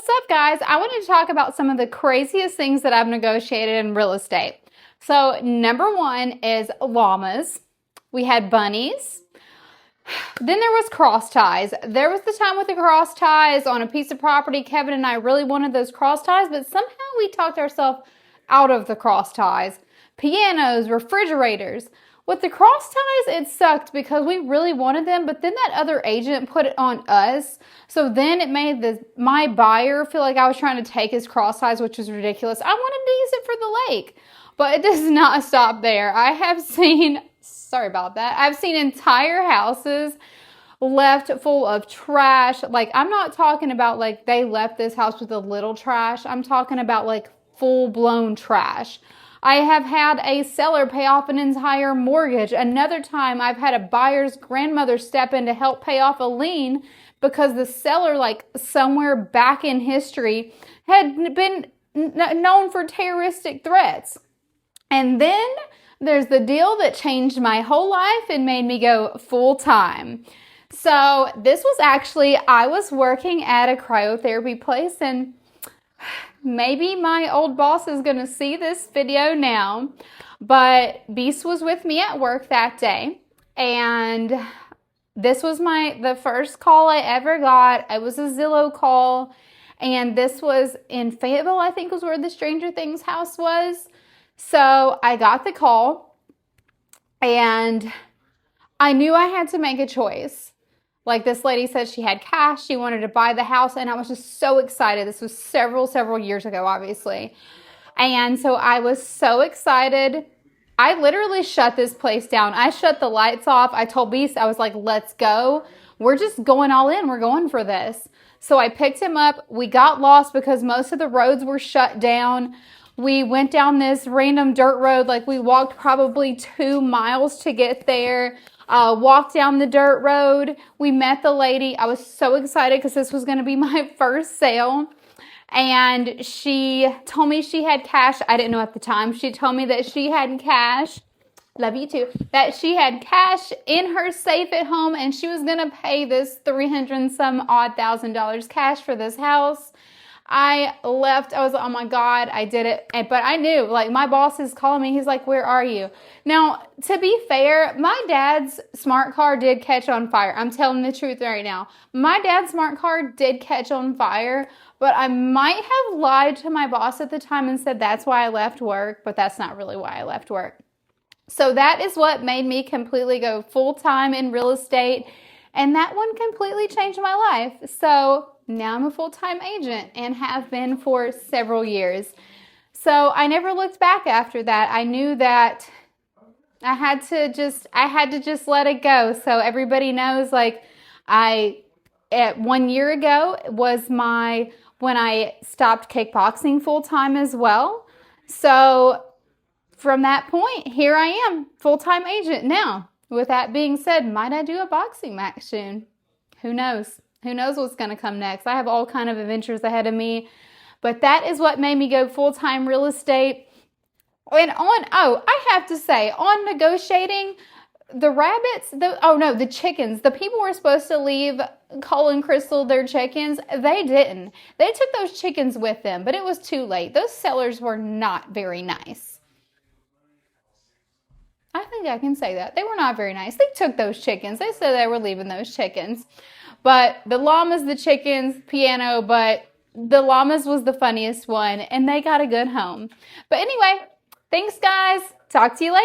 What's up, guys? I wanted to talk about some of the craziest things that I've negotiated in real estate. So number one is llamas. We had bunnies. Then there was cross ties. There was the time with the cross ties on a piece of property. Kevin and I really wanted those cross ties, but somehow we talked ourselves out of the cross ties. Pianos, refrigerators. With the cross ties, it sucked because we really wanted them, but then that other agent put it on us. So then it made my buyer feel like I was trying to take his cross ties, which was ridiculous. I wanted to use it for the lake, but it does not stop there. I have seen, sorry about that, I've seen entire houses left full of trash. Like, I'm not talking about like they left this house with a little trash. I'm talking about like full-blown trash. I have had a seller pay off an entire mortgage. Another time I've had a buyer's grandmother step in to help pay off a lien because the seller, like somewhere back in history, had been known for terroristic threats. And then there's the deal that changed my whole life and made me go full time. So this was actually, I was working at a cryotherapy place, and maybe my old boss is going to see this video now, but Beast was with me at work that day, and this was the first call I ever got. It was a Zillow call, and this was in Fayetteville, I think was where the Stranger Things house was. So I got the call, and I knew I had to make a choice. Like, this lady said she had cash, she wanted to buy the house, and I was just so excited. This was several years ago, obviously. And so I was so excited. I literally shut this place down. I shut the lights off. I told Beast, I was like, let's go. We're just going all in. We're going for this. So I picked him up. We got lost because most of the roads were shut down. We went down this random dirt road. Like, we walked probably 2 miles to get there. Walked down the dirt road. We met the lady. I was so excited because this was going to be my first sale. And she told me she had cash. I didn't know at the time. She told me that she had cash. Love you too. That she had cash in her safe at home, and she was going to pay this $300,000 cash for this house. I left. I was like, oh my God, I did it. But I knew, like, my boss is calling me. He's like, where are you? Now, to be fair, my dad's smart car did catch on fire. I'm telling the truth right now. My dad's smart car did catch on fire, but I might have lied to my boss at the time and said that's why I left work, but that's not really why I left work. So that is what made me completely go full-time in real estate, and that one completely changed my life. So now I'm a full-time agent and have been for several years. So I never looked back after that. I knew that I had to just let it go. So everybody knows, like, 1 year ago was when I stopped kickboxing full-time as well. So from that point, here I am, full-time agent now. With that being said, might I do a boxing match soon? Who knows? Who knows what's going to come next? I have all kind of adventures ahead of me. But that is what made me go full-time real estate. And I have to say, on negotiating, the rabbits, the chickens, the people were supposed to leave Cole and Crystal their chickens. They didn't. They took those chickens with them, but it was too late. Those sellers were not very nice. I think I can say that. They were not very nice. They took those chickens. They said they were leaving those chickens. But the llamas, the chickens, piano, but the llamas was the funniest one, and they got a good home. But anyway, thanks, guys. Talk to you later.